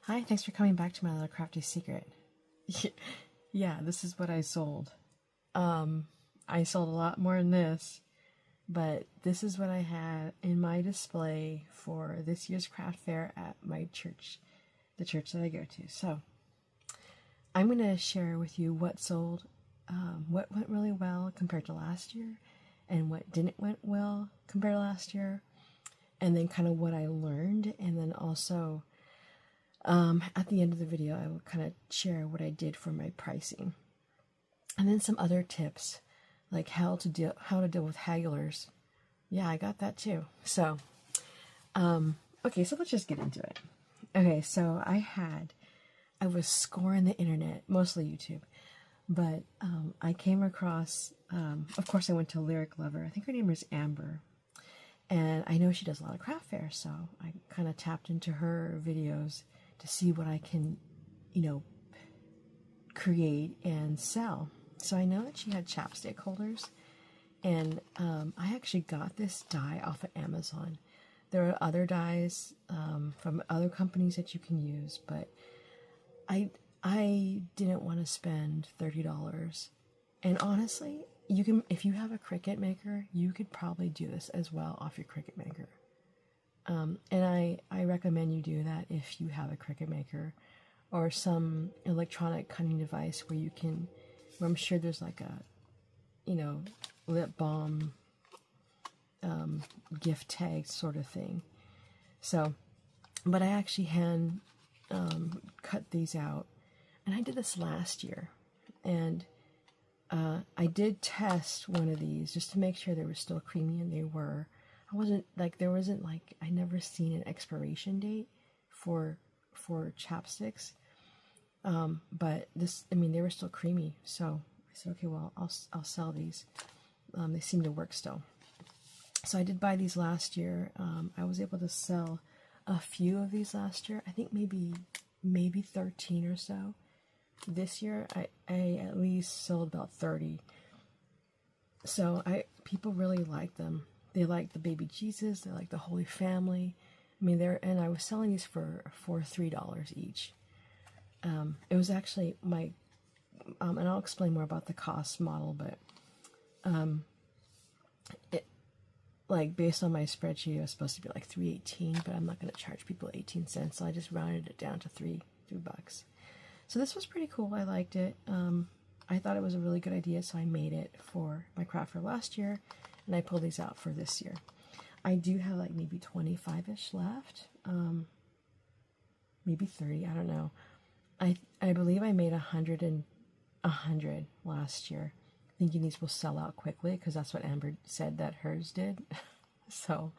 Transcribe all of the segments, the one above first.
Hi, thanks for coming back to my little crafty secret. Yeah, this is what I sold. I sold a lot more than this, but this is what I had in my display for this year's craft fair at my church, the church that I go to. So, I'm going to share with you what sold, what went really well compared to last year, and what didn't went well compared to last year, and then kind of what I learned, and then also at the end of the video, I will kind of share what I did for my pricing, and then some other tips, like how to deal with Hagglers. Yeah, I got that too. So, okay, so let's just get into it. Okay, so I was scoring the internet, mostly YouTube, but I came across, of course, I went to Lyric Lover. I think her name is Amber, and I know she does a lot of craft fairs, so I kind of tapped into her videos to see what I can, create and sell. So I know that she had chapstick holders, and I actually got this die off of Amazon. There are other dies from other companies that you can use, but I didn't want to spend $30. And honestly, you can, if you have a Cricut maker, you could probably do this as well off your Cricut maker. And I recommend you do that if you have a Cricut maker or some electronic cutting device where you can, where I'm sure there's like a, lip balm gift tag sort of thing. So, but I actually hand cut these out, and I did this last year, and I did test one of these just to make sure they were still creamy, and they were. I never seen an expiration date for chapsticks, but they were still creamy, so I said, okay, well, I'll sell these. They seem to work still. So I did buy these last year. I was able to sell a few of these last year. I think maybe 13 or so. This year, I at least sold about 30. So people really like them. They like the baby Jesus. They like the Holy Family. And I was selling these for $3 each. It was actually my, and I'll explain more about the cost model, but based on my spreadsheet, it was supposed to be like $3.18, but I'm not going to charge people 18 cents, so I just rounded it down to $3. So this was pretty cool. I liked it. I thought it was a really good idea, so I made it for my craft fair last year, and I pulled these out for this year. I do have like maybe 25-ish left, maybe 30, I don't know. I believe I made 100 last year, thinking these will sell out quickly, because that's what Amber said that hers did. So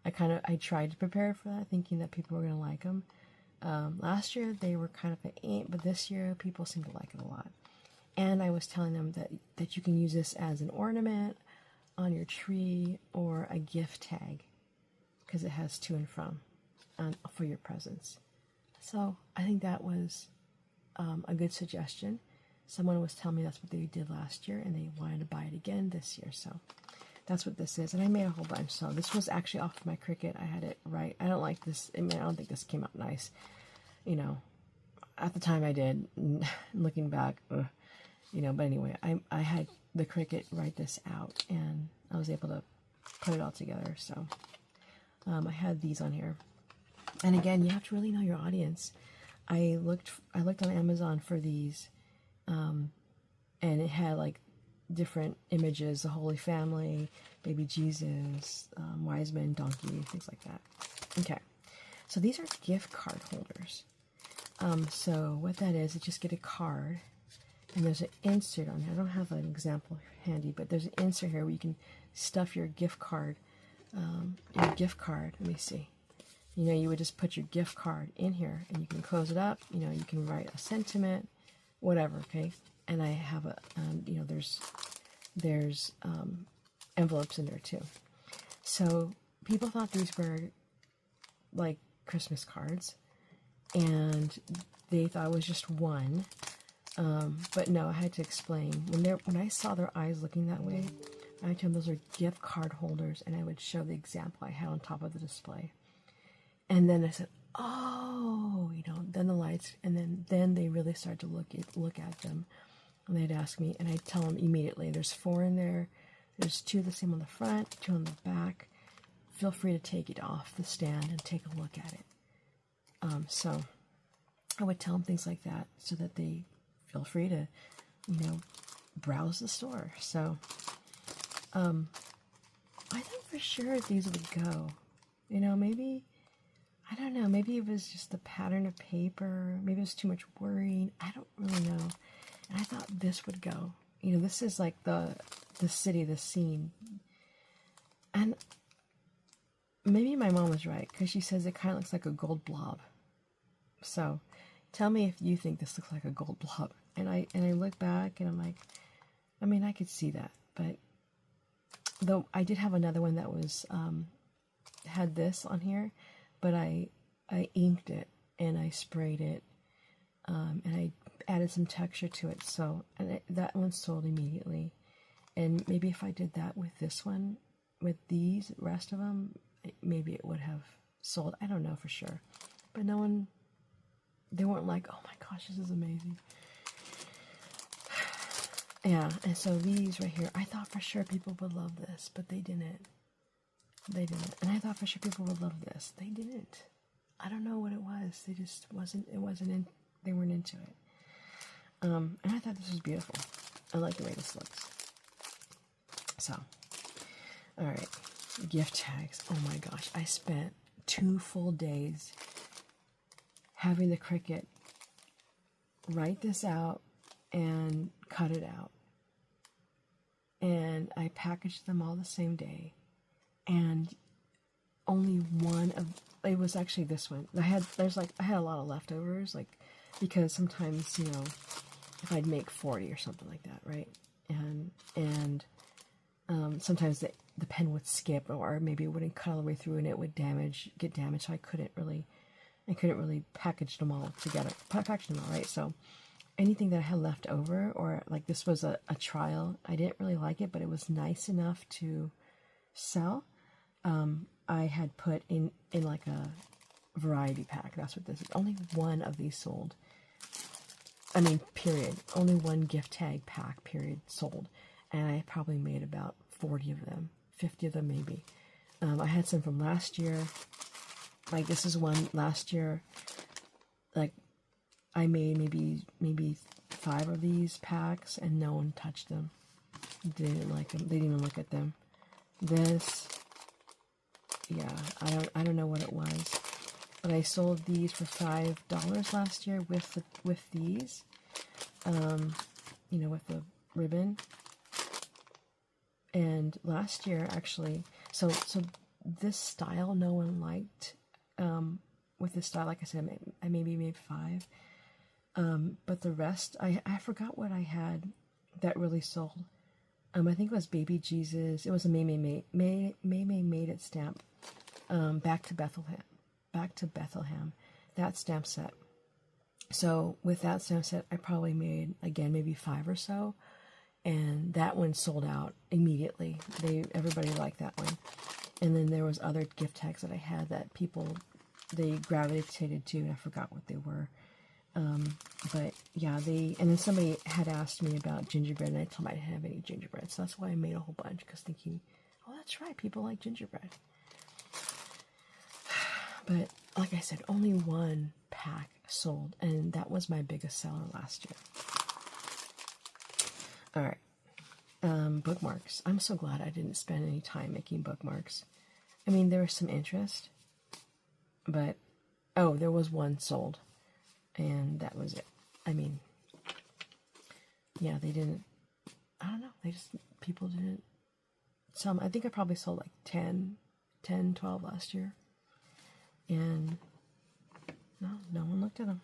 I tried to prepare for that, thinking that people were going to like them. Last year they were kind of an 8, but this year people seem to like it a lot. And I was telling them that you can use this as an ornament on your tree or a gift tag, because it has to and from for your presents. So I think that was a good suggestion. Someone was telling me that's what they did last year, and they wanted to buy it again this year. So that's what this is. And I made a whole bunch. So this was actually off of my Cricut. I had it right. I don't like this. I don't think this came out nice. At the time I did. Looking back, but anyway, I had the Cricut write this out, and I was able to put it all together. So I had these on here. And again, you have to really know your audience. I looked on Amazon for these, and it had like different images: the Holy Family, baby Jesus, wise men, donkey, things like that. Okay, so these are gift card holders. So what that is, you just get a card, and there's an insert on here. I don't have an example handy, but there's an insert here where you can stuff your gift card. Let me see. You would just put your gift card in here, and you can close it up. You can write a sentiment, whatever. Okay, and I have there's envelopes in there too. So people thought these were like Christmas cards, and they thought it was just one. But no, I had to explain. When I saw their eyes looking that way, I told them those are gift card holders, and I would show the example I had on top of the display. And then I said, oh, then the lights, and then they really start to look at them, and they'd ask me, and I'd tell them immediately, there's 4 in there, there's 2 the same on the front, 2 on the back. Feel free to take it off the stand and take a look at it. So I would tell them things like that so that they feel free to, browse the store. So I thought for sure these would go. Maybe, I don't know, maybe it was just the pattern of paper, maybe it was too much worrying, I don't really know. And I thought this would go. This is like the city, the scene. And maybe my mom was right, because she says it kind of looks like a gold blob. So tell me if you think this looks like a gold blob. And I look back and I'm like, I could see that, but though I did have another one that was had this on here, but I inked it and I sprayed it, and I added some texture to it. So that one sold immediately. And maybe if I did that with this one, with these rest of them, maybe it would have sold. I don't know for sure, but they weren't like, oh my gosh, this is amazing. Yeah, and so these right here, I thought for sure people would love this, but they didn't. And I thought for sure people would love this. They didn't. I don't know what it was. They just they weren't into it. And I thought this was beautiful. I like the way this looks. So, all right, gift tags. Oh my gosh, I spent 2 full days having the Cricut write this out and cut it out. And I packaged them all the same day. And only one of, it was actually this one. I had a lot of leftovers, like, because sometimes, if I'd make 40 or something like that, right? And sometimes the pen would skip, or maybe it wouldn't cut all the way through and it would get damaged. So I couldn't really package them all together, right? So anything that I had left over, or like this was a trial, I didn't really like it, but it was nice enough to sell. I had put in like a variety pack. That's what this is. Only one of these sold. Period. Only one gift tag pack, period, sold. And I probably made about 40 of them, 50 of them maybe. I had some from last year. Like this is one last year. Like I made maybe 5 of these packs and no one touched them. They didn't like them. They didn't even look at them. This, yeah, I don't know what it was, but I sold these for $5 last year with these, with the ribbon. And last year, actually, so this style no one liked. With this style, like I said, I maybe made 5. But the rest, I forgot what I had that really sold. I think it was Baby Jesus. It was a May Made It stamp. Back to Bethlehem. That stamp set. So with that stamp set, I probably made, again, maybe 5 or so. And that one sold out immediately. Everybody liked that one. And then there was other gift tags that I had that they gravitated to, and I forgot what they were. But yeah, and then somebody had asked me about gingerbread, and I told them I didn't have any gingerbread. So that's why I made a whole bunch, because thinking, oh, that's right, people like gingerbread. But like I said, only one pack sold, and that was my biggest seller last year. All right, bookmarks. I'm so glad I didn't spend any time making bookmarks. There was some interest, but, there was one sold, and that was it. Yeah, they didn't, I don't know, people didn't, I think I probably sold like 10, 12 last year, and no one looked at them.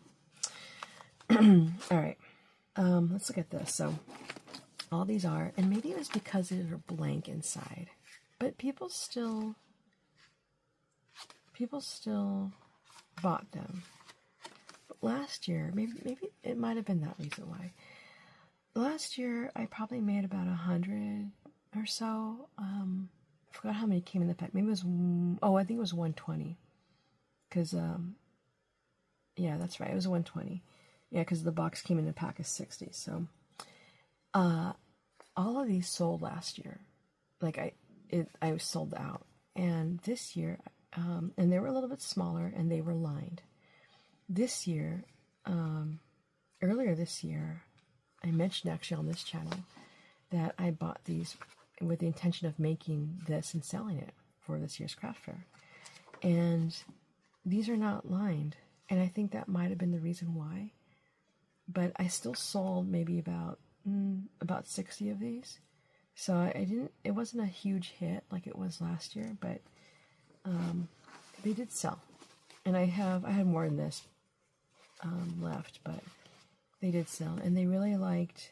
All right, let's look at this. So all these are, and maybe it was because they're blank inside, but people still bought them. But last year, maybe it might have been that reason why. Last year, I probably made about 100 or so. I forgot how many came in the pack. Maybe it was, I think it was 120. Because Yeah, that's right. It was 120. Yeah, because the box came in a pack of 60. So, all of these sold last year. Like I was sold out. And this year, and they were a little bit smaller and they were lined. This year, earlier this year, I mentioned actually on this channel that I bought these with the intention of making this and selling it for this year's craft fair. And these are not lined. And I think that might have been the reason why. But I still sold maybe about 60 of these. So it wasn't a huge hit like it was last year, but they did sell. And I had more than this left, but they did sell. And they really liked,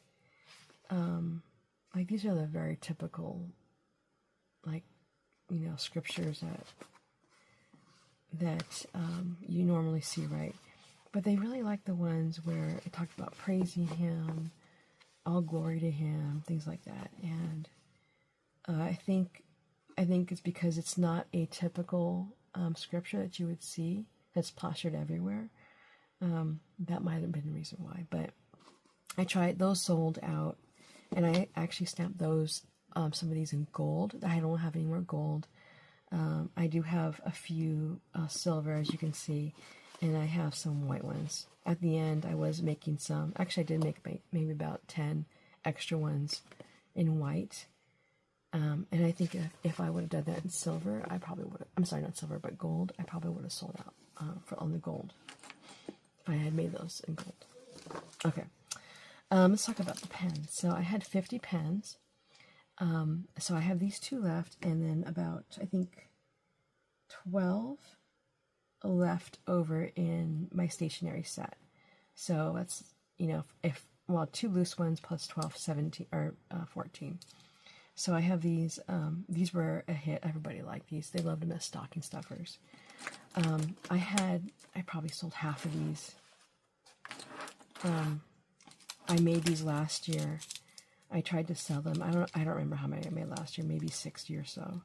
like these are the very typical, like, scriptures that you normally see, right? But they really like the ones where it talked about praising him, all glory to him, things like that. And I think it's because it's not a typical scripture that you would see that's plastered everywhere. That might have been the reason why. But I tried, those sold out, and I actually stamped those, some of these in gold. I don't have any more gold. I do have a few silver, as you can see, and I have some white ones. At the end, I was making some. Actually, I did make maybe about 10 extra ones in white. And I think if I would have done that in silver, I probably would have. I'm sorry, not silver, but gold. I probably would have sold out on the gold if I had made those in gold. Okay, let's talk about the pens. So I had 50 pens. So I have these 2 left, and then about, I think, 12 left over in my stationery set. So that's, if 2 loose ones plus 12, 17, or 14. So I have these. These were a hit. Everybody liked these. They loved them as stocking stuffers. I probably sold half of these. I made these last year. I tried to sell them. I don't remember how many I made last year, maybe 60 or so.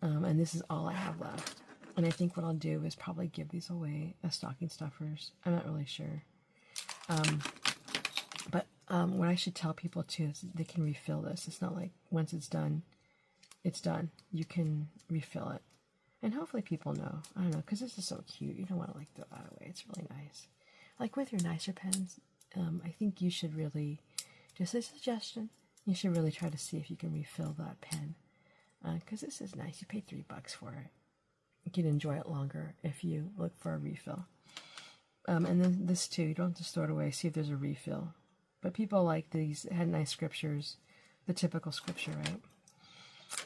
And this is all I have left. And I think what I'll do is probably give these away as stocking stuffers. I'm not really sure. But what I should tell people too is they can refill this. It's not like once it's done, it's done. You can refill it. And hopefully people know. I don't know, because this is so cute. You don't want to like throw that away. It's really nice. Like with your nicer pens, I think you should really, just a suggestion, you should really try to see if you can refill that pen. Because this is nice. You paid $3 for it. You can enjoy it longer if you look for a refill. And then this too, you don't have to throw it away, see if there's a refill. But people like these, it had nice scriptures, the typical scripture,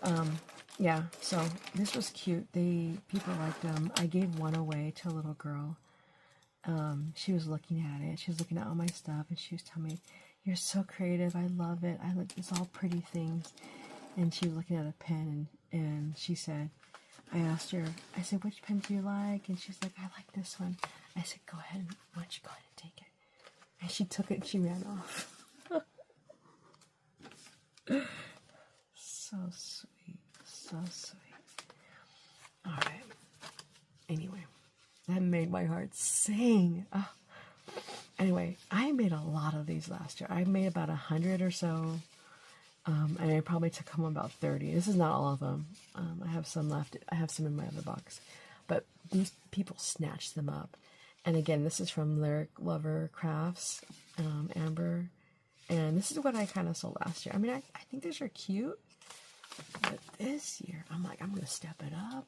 right? Yeah, so this was cute. People liked them. I gave one away to a little girl. She was looking at it. She was looking at all my stuff, and she was telling me, "You're so creative. I love it. I like this all pretty things." And she was looking at a pen, and she said, I asked her, I said, "Which pen do you like?" And she's like, "I like this one." I said, "Go ahead. Why don't you go ahead and take it?" And she took it and she ran off. So sweet. So sweet. All right. Anyway, that made my heart sing. Oh. Anyway, I made a lot of these last year. I made about 100 or so. And I probably took home about 30. This is not all of them. I have some left. I have some in my other box. But these people snatched them up. And again, this is from Lyric Lover Crafts, Amber. And this is what I kind of sold last year. I mean, I think these are cute. But this year, I'm like, I'm going to step it up.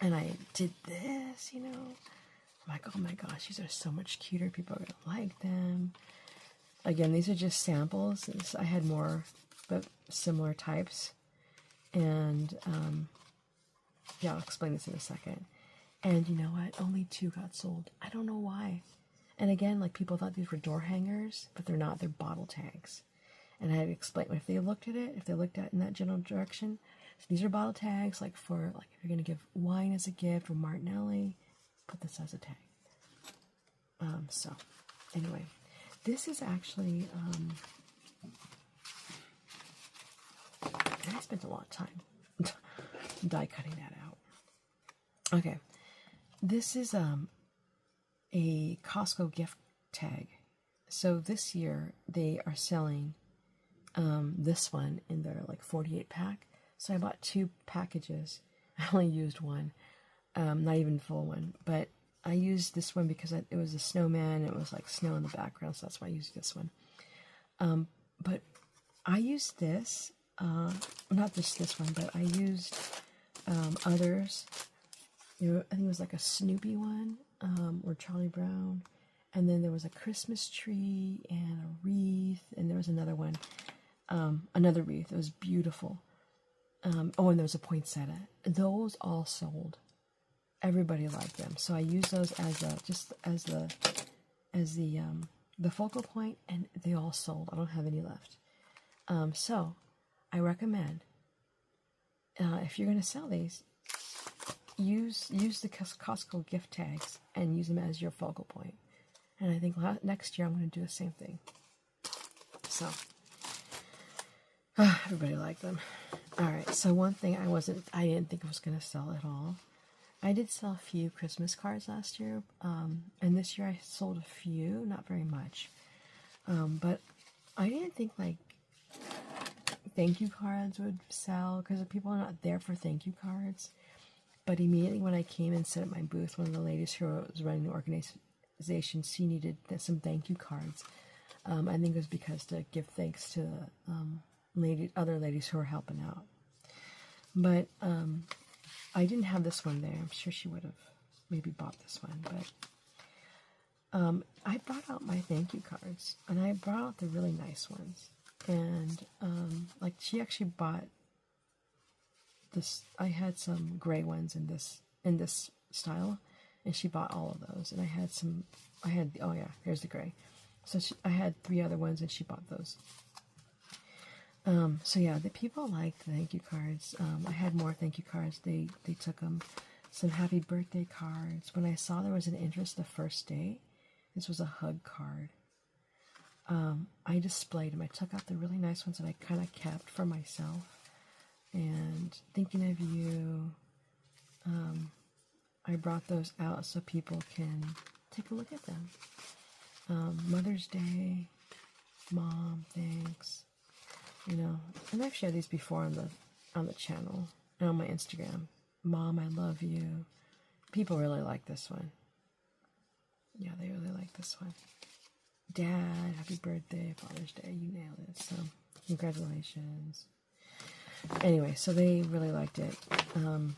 And I did this, I'm like, oh my gosh, these are so much cuter. People are going to like them. Again, these are just samples. I had more, but similar types. And, yeah, I'll explain this in a second. And you know what? Only 2 got sold. I don't know why. And again, like, people thought these were door hangers, but they're not. They're bottle tags. And I had to explain, if they looked at it, if they looked at it in that general direction, so these are bottle tags, like, for, like, if you're going to give wine as a gift or Martinelli, put this as a tag. So, anyway. This is actually, and I spent a lot of time die cutting that out. Okay, This is a Costco gift tag. So this year they are selling this one in their like 48 pack. So I bought 2 packages. I only used one, not even full one, but I used this one because it was a snowman. It was like snow in the background, so that's why I used this one. But I used this, not just this one, but I used others. I think it was like a Snoopy one, or Charlie Brown, and then there was a Christmas tree and a wreath, and there was another one, another wreath. It was beautiful. Oh, and there was a poinsettia. Those all sold. Everybody liked them, so I used those as the focal point, and they all sold. I don't have any left. So I recommend, if you're going to sell these, use the Costco gift tags and use them as your focal point. And I think next year I'm going to do the same thing. So everybody liked them. All right. So one thing I didn't think I was going to sell at all. I did sell a few Christmas cards last year, and this year I sold a few, not very much. But I didn't think like thank you cards would sell because people are not there for thank you cards. But immediately when I came and set up my booth, one of the ladies who was running the organization, she needed some thank you cards. I think it was because to give thanks to other ladies who were helping out. But I didn't have this one there. I'm sure she would have maybe bought this one. But I brought out my thank you cards, and I brought out the really nice ones. And like she actually bought this. I had some gray ones in this style, and she bought all of those. And oh yeah, here's the gray. So I had 3 other ones, and she bought those. So yeah, the people liked the thank you cards. I had more thank you cards. They took them. Some happy birthday cards. When I saw there was an interest the first day, this was a hug card. I displayed them. I took out the really nice ones that I kind of kept for myself. And thinking of you, I brought those out so people can take a look at them. Mother's Day, Mom, thanks. And I've shared these before on the channel and on my Instagram. Mom, I love you. People really like this one. Yeah, they really like this one. Dad, happy birthday, Father's Day, you nailed it. So, congratulations. Anyway, so they really liked it. And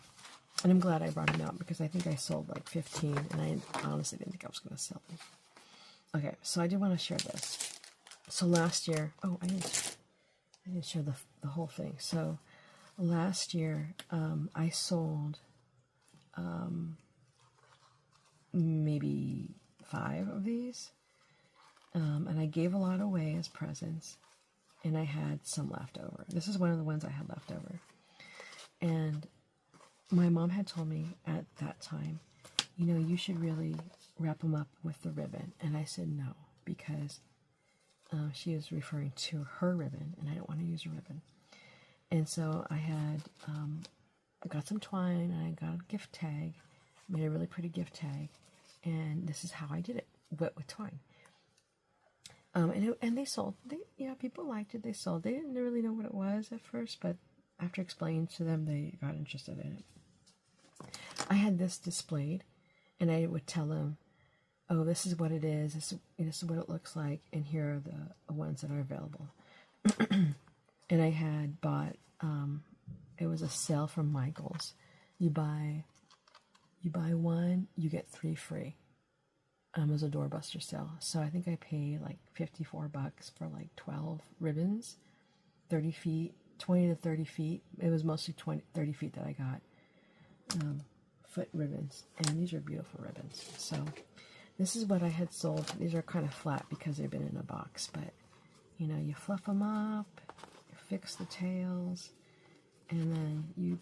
I'm glad I brought them out because I think I sold like 15, and I honestly didn't think I was going to sell them. Okay, so I did want to share this. So last year, I didn't share the whole thing. So last year, I sold maybe 5 of these, and I gave a lot away as presents, and I had some left over. This is one of the ones I had left over. And my mom had told me at that time, you should really wrap them up with the ribbon. And I said no, because she was referring to her ribbon, and I don't want to use a ribbon. And so I had got some twine, and I got a gift tag, made a really pretty gift tag, and this is how I did it, wet with twine. And they sold. People liked it. They sold. They didn't really know what it was at first, but after explaining to them, they got interested in it. I had this displayed, and I would tell them, oh, this is what it is. This is what it looks like, and here are the ones that are available. And I had bought, it was a sale from Michael's. You buy 1, you get 3 free. It was a doorbuster sale. So I think I paid like $54 for like 12 ribbons, 30 feet, 20 to 30 feet. It was mostly 30 feet that I got, foot ribbons. And these are beautiful ribbons. So this is what I had sold. These are kind of flat because they've been in a box, but you fluff them up, you fix the tails, and then you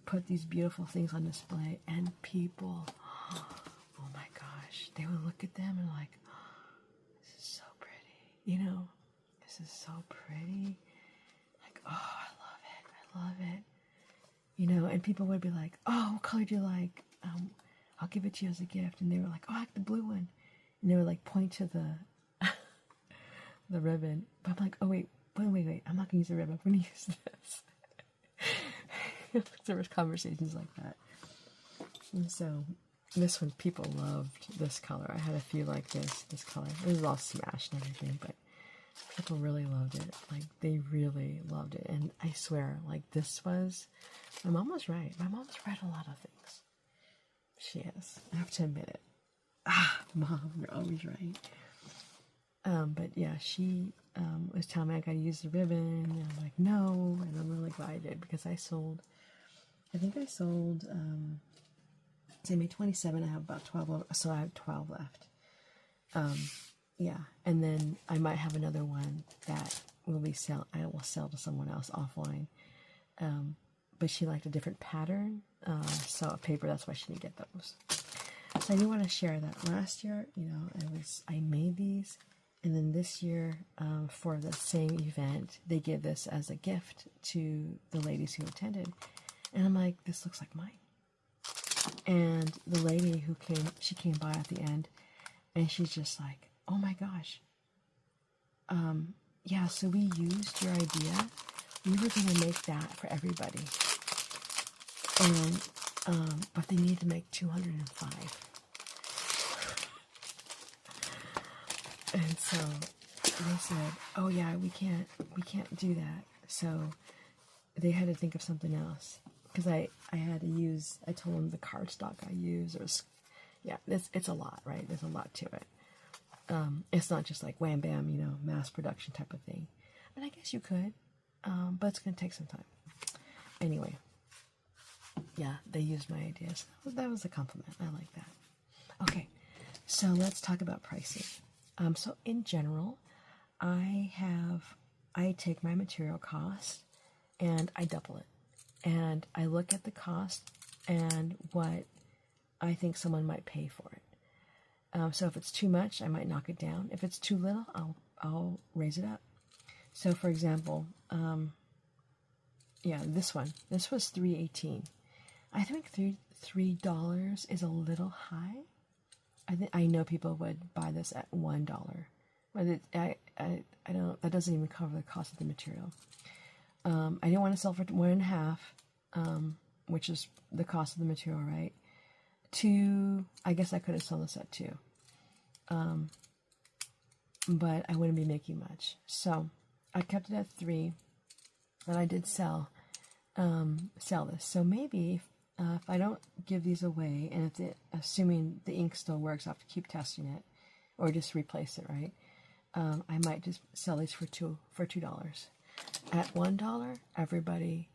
put these beautiful things on display, and people, oh my gosh, they would look at them and like, this is so pretty, this is so pretty, like, oh, I love it, and people would be like, oh, what color do you like? I'll give it to you as a gift. And they were like, oh, I like the blue one. And they were like, point to the ribbon. But I'm like, oh, wait, I'm not going to use the ribbon. I'm going to use this. There was conversations like that. And so this one, people loved this color. I had a few like this color. It was all smashed and everything, but people really loved it. Like, they really loved it. And I swear, like, this was, my mom was right. My mom's read a lot of things. She is. I have to admit it. Mom, you're always right. But yeah, she was telling me I gotta use the ribbon, and I'm like, no, and I'm really glad I did, because I think I sold, say May 27, I have about 12, so I have 12 left. Yeah, and then I might have another one that I will sell to someone else offline. But she liked a different pattern, so a paper, that's why she didn't get those. So I do want to share that last year, I made these, and then this year, for the same event, they give this as a gift to the ladies who attended. And I'm like, this looks like mine. And the lady who came by at the end, and she's just like, oh my gosh. Yeah, so we used your idea. We were going to make that for everybody. And, but they need to make 205. And so they said, oh yeah, we can't do that. So they had to think of something else. Because I told them the cardstock I use, it's a lot, right? There's a lot to it. It's not just like wham bam, mass production type of thing. And I guess you could, but it's going to take some time. Anyway, yeah, they used my ideas. That was a compliment. I like that. Okay, so let's talk about pricing. So in general, I take my material cost and I double it. And I look at the cost and what I think someone might pay for it. So if it's too much, I might knock it down. If it's too little, I'll raise it up. So for example, this was $3.18. I think $3 is a little high. I know people would buy this at $1, but I don't. That doesn't even cover the cost of the material. I didn't want to sell for 1.5, which is the cost of the material, right? 2, I guess I could have sold this at 2, but I wouldn't be making much, so I kept it at 3. And I did sell this. So maybe if I don't give these away, and assuming the ink still works, I have to keep testing it, or just replace it, right? I might just sell these for $2. At $1, everybody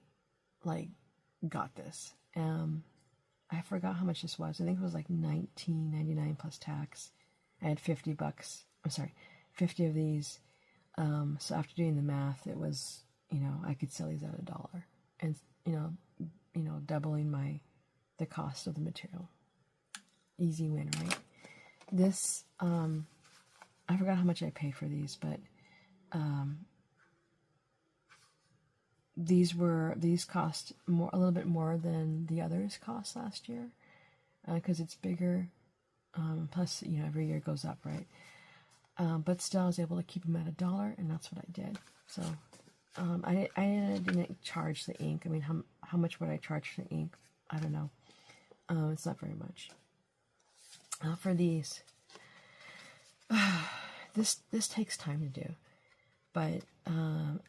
got this. I forgot how much this was. I think it was like $19.99 plus tax. I had $50. I'm sorry, 50 of these. So after doing the math, it was, I could sell these at $1, and doubling the cost of the material. Easy win, right? This, I forgot how much I paid for these, but these cost a little bit more than the others cost last year, because it's bigger. Plus, every year it goes up, right? But still, I was able to keep them at $1, and that's what I did. So I didn't charge the ink. I mean, how much would I charge for the ink? I don't know. It's not very much. For these, this takes time to do, but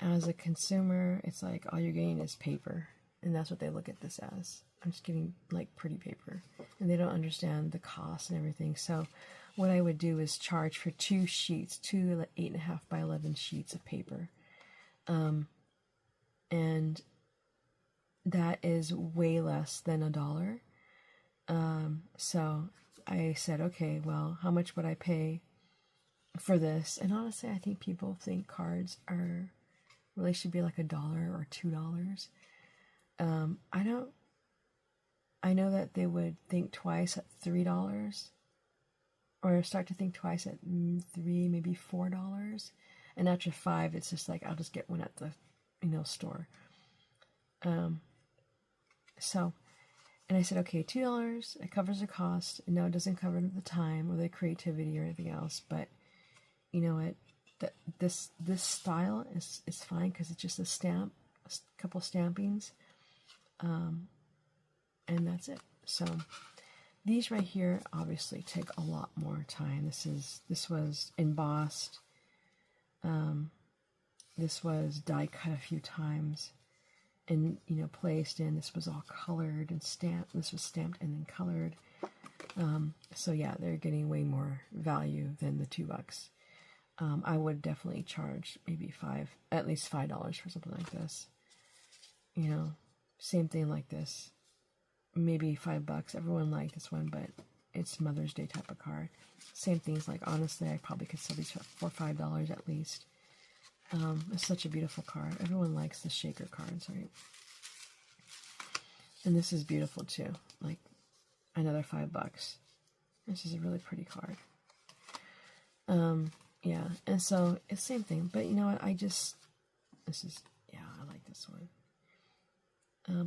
as a consumer, it's like all you're getting is paper, and that's what they look at this as. I'm just getting pretty paper, and they don't understand the cost and everything. So what I would do is charge for 2 sheets, 2 8.5 by 11 sheets of paper. And that is way less than $1. So I said, okay, well, how much would I pay for this? And honestly, I think people think cards really should be like $1 or $2. I know that they would think twice at $3, or start to think twice at $3, maybe $4. And after 5, it's just like, I'll just get one at the, store. So And I said, okay, $2, it covers the cost. No, it doesn't cover the time or the creativity or anything else. But you know what? This style is fine because it's just a stamp, a couple stampings, and that's it. So these right here obviously take a lot more time. This was embossed. This was die cut a few times, and placed in. This was all colored and stamped. This was stamped and then colored. So yeah, they're getting way more value than the $2. I would definitely charge maybe at least $5 for something like this. Same thing like this. Maybe $5. Everyone liked this one, but it's Mother's Day type of card. Same things. Like honestly, I probably could sell these for $5 at least. It's such a beautiful card. Everyone likes the shaker cards, right? And this is beautiful too. Like another $5. This is a really pretty card. Yeah, and so it's the same thing. But you know what? I like this one.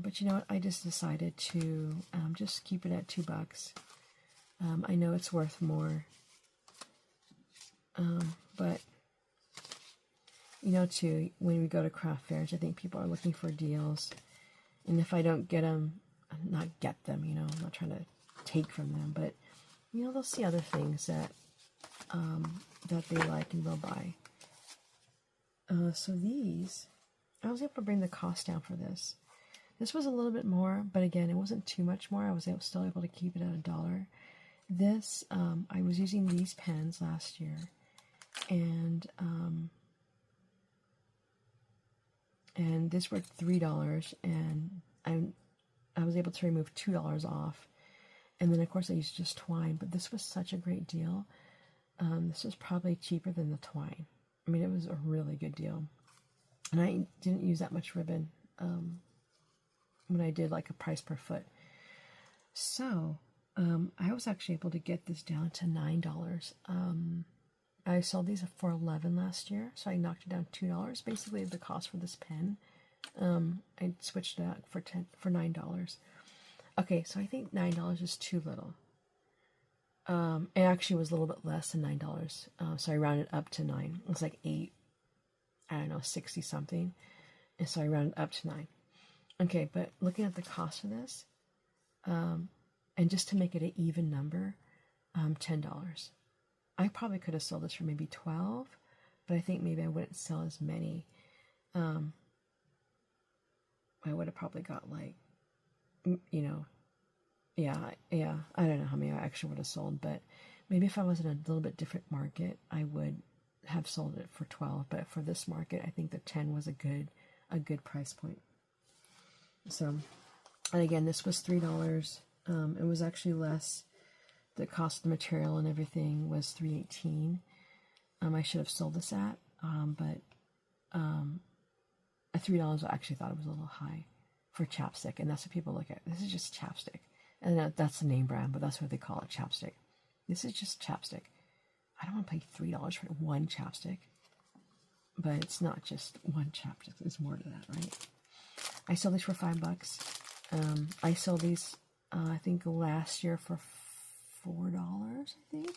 But you know what? I just decided to just keep it at $2. I know it's worth more. But too, when we go to craft fairs, I think people are looking for deals. And if I don't get them, not get them, I'm not trying to take from them, but they'll see other things that they like and they'll buy. So these, I was able to bring the cost down for this. This was a little bit more, but again, it wasn't too much more. I was still able to keep it at $1. This, I was using these pens last year, and this were $3, and I was able to remove $2 off. And then of course I used just twine, but this was such a great deal. This was probably cheaper than the twine. I mean, it was a really good deal. And I didn't use that much ribbon when I did like a price per foot. So I was actually able to get this down to $9. I sold these for $11 last year, so I knocked it down $2. Basically, the cost for this pen. I switched it out for $9. Okay, so I think $9 is too little. It actually was a little bit less than $9. So I rounded up to $9. It was like $60 something. And so I rounded up to $9. Okay, but looking at the cost of this, and just to make it an even number, $10. I probably could have sold this for maybe $12, but I think maybe I wouldn't sell as many. I would have probably got like, yeah, I don't know how many I actually would have sold, but maybe if I was in a little bit different market, I would have sold it for $12. But for this market, I think the $10 was a good price point. So, and again, this was $3. It was actually less. The cost of the material and everything was $3.18. I should have sold this at, but at $3, I actually thought it was a little high for chapstick, and that's what people look at. This is just chapstick, and that's the name brand, but that's what they call it, chapstick. This is just chapstick. I don't want to pay $3 for one chapstick, but it's not just one chapstick. There's more to that, right? I sold these for $5. I sold these, I think last year for $4, I think.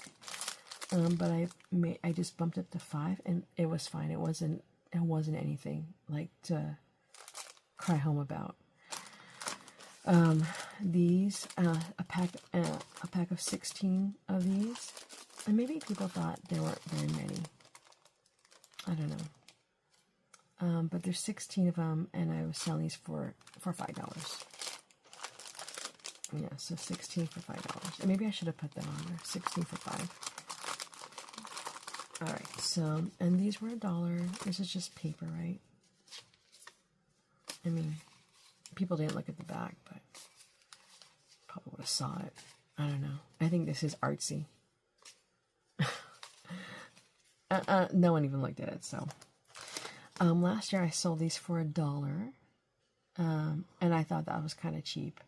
But I just bumped it to $5, and it was fine. It wasn't anything like to cry home about. These a pack of 16 of these, and maybe people thought there weren't very many. I don't know. But there's 16 of them, and I was selling these for $5. Yeah, so 16 for $5. And maybe I should have put that on there. 16 for $5. Alright, so, and these were $1. This is just paper, right? I mean, people didn't look at the back, but probably would have saw it. I don't know. I think this is artsy. No one even looked at it, so. Last year I sold these for $1. And I thought that was kind of cheap.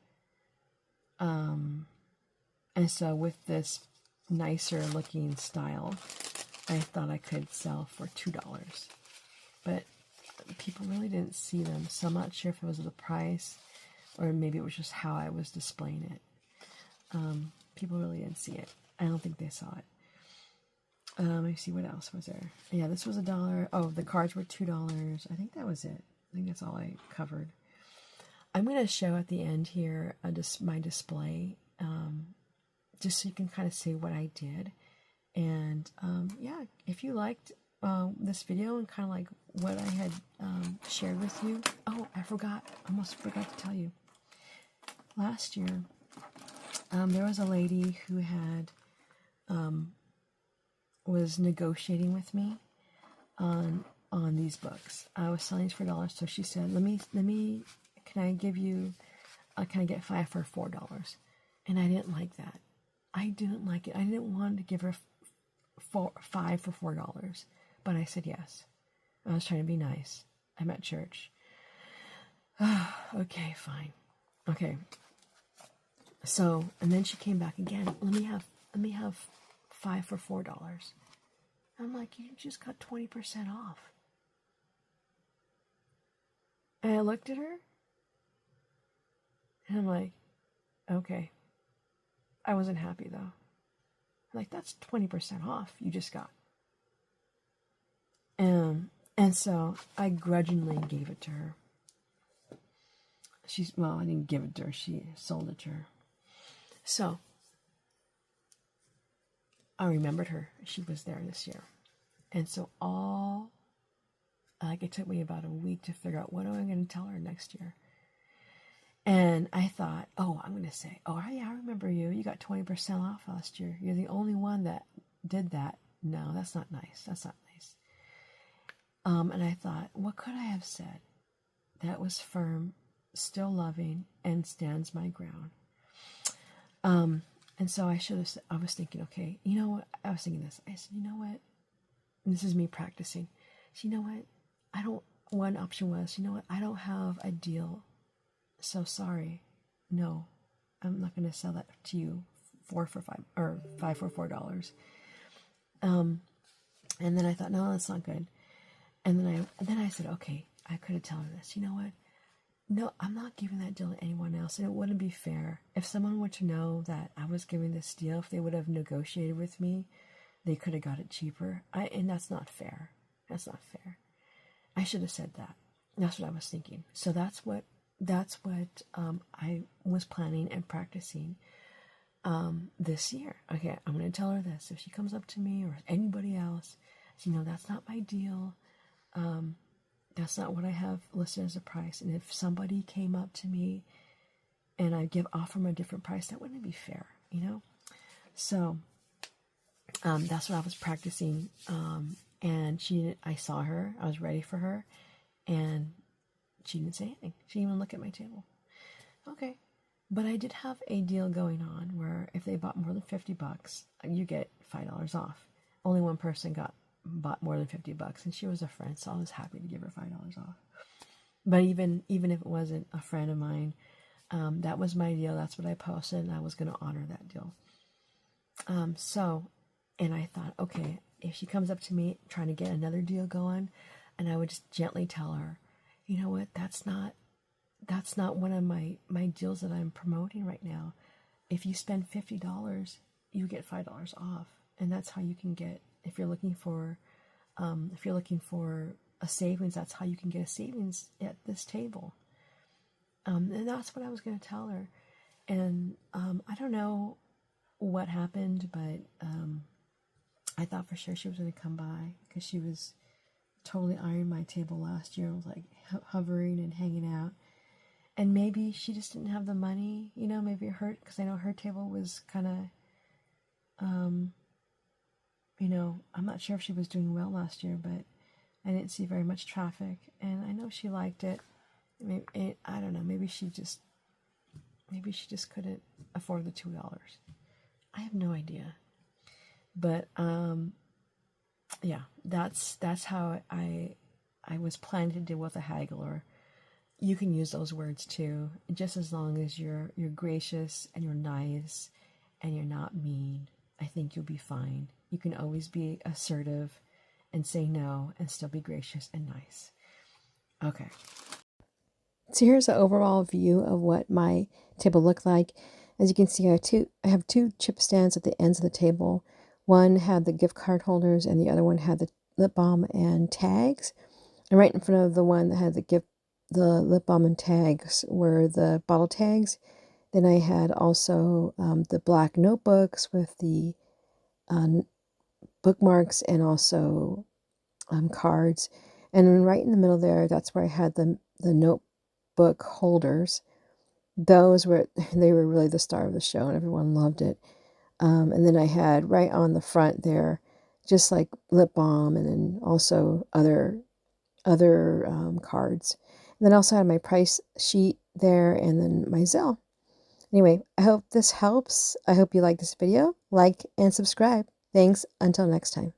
And so with this nicer looking style, I thought I could sell for $2. But people really didn't see them, so I'm not sure if it was the price or maybe it was just how I was displaying it. People really didn't see it. I don't think they saw it. Let me see, what else was there? Yeah, this was $1. Oh, the cards were $2. I think that was it. I think that's all I covered. I'm going to show at the end here my display, just so you can kind of see what I did. And yeah, if you liked this video and kind of like what I had shared with you. Oh, I almost forgot to tell you. Last year, there was a lady who had was negotiating with me on these books. I was selling these for $1, so she said, "Let me, can I give you, can I get 5 for $4?" And I didn't like that. I didn't like it. I didn't want to give her 5 for $4, but I said yes. I was trying to be nice. I'm at church. Okay, fine. Okay. So, and then she came back again. Let me have 5 for $4. I'm like, you just got 20% off. And I looked at her, and I'm like, okay. I wasn't happy though. I'm like, that's 20% off you just got. And so I grudgingly gave it to her. Well, I didn't give it to her. She sold it to her. So I remembered her. She was there this year. And so it took me about a week to figure out what am I going to tell her next year. And I thought, I'm going to say, oh, yeah, I remember you. You got 20% off last year. You're the only one that did that. No, that's not nice. That's not nice. And I thought, what could I have said that was firm, still loving, and stands my ground? And so I was thinking, okay, you know what? I was thinking this. I said, you know what? And this is me practicing. So, you know what? One option was, you know what? I don't have a deal. So sorry. No, I'm not going to sell that to you 4 for $5 or 5 for $4. And then I thought, no, that's not good. And then I said, okay, I could have told her this. You know what? No, I'm not giving that deal to anyone else, and it wouldn't be fair. If someone were to know that I was giving this deal, if they would have negotiated with me, they could have got it cheaper. And that's not fair. That's not fair. I should have said that. That's what I was thinking. So that's what I was planning and practicing this year. Okay, I'm going to tell her this. If she comes up to me or anybody else, that's not my deal. That's not what I have listed as a price. And if somebody came up to me and I offer them a different price, that wouldn't be fair, So that's what I was practicing. And I saw her. I was ready for her, and she didn't say anything. She didn't even look at my table. Okay. But I did have a deal going on where if they bought more than $50, you get $5 off. Only one person bought more than $50, and she was a friend, so I was happy to give her $5 off. But even if it wasn't a friend of mine, that was my deal. That's what I posted, and I was going to honor that deal. And I thought, okay, if she comes up to me trying to get another deal going, and I would just gently tell her, you know what, that's not one of my deals that I'm promoting right now. If you spend $50, you get $5 off, and that's how you can get. If you're looking for a savings, that's how you can get a savings at this table. And that's what I was going to tell her. And I don't know what happened, but I thought for sure she was going to come by, because she was totally eyeing my table last year. I was like hovering and hanging out. And maybe she just didn't have the money, maybe it hurt, because I know her table was kind of, I'm not sure if she was doing well last year, but I didn't see very much traffic, and I know she liked it. I don't know, maybe she just couldn't afford the $2. I have no idea. But, yeah, that's how I was planning to deal with a haggler. You can use those words too, just as long as you're gracious and you're nice and you're not mean. I think you'll be fine. You can always be assertive and say no and still be gracious and nice. Okay. So here's an overall view of what my table looked like. As you can see, I have two chip stands at the ends of the table. One had the gift card holders and the other one had the lip balm and tags. And right in front of the one that had the lip balm and tags were the bottle tags. Then I had also the black notebooks with the bookmarks and also cards. And then right in the middle there, that's where I had the notebook holders. Those were, they were really the star of the show and everyone loved it. And then I had right on the front there, just like lip balm and then also other cards. And then I also had my price sheet there and then my Zelle. Anyway, I hope this helps. I hope you like this video. Like and subscribe. Thanks. Until next time.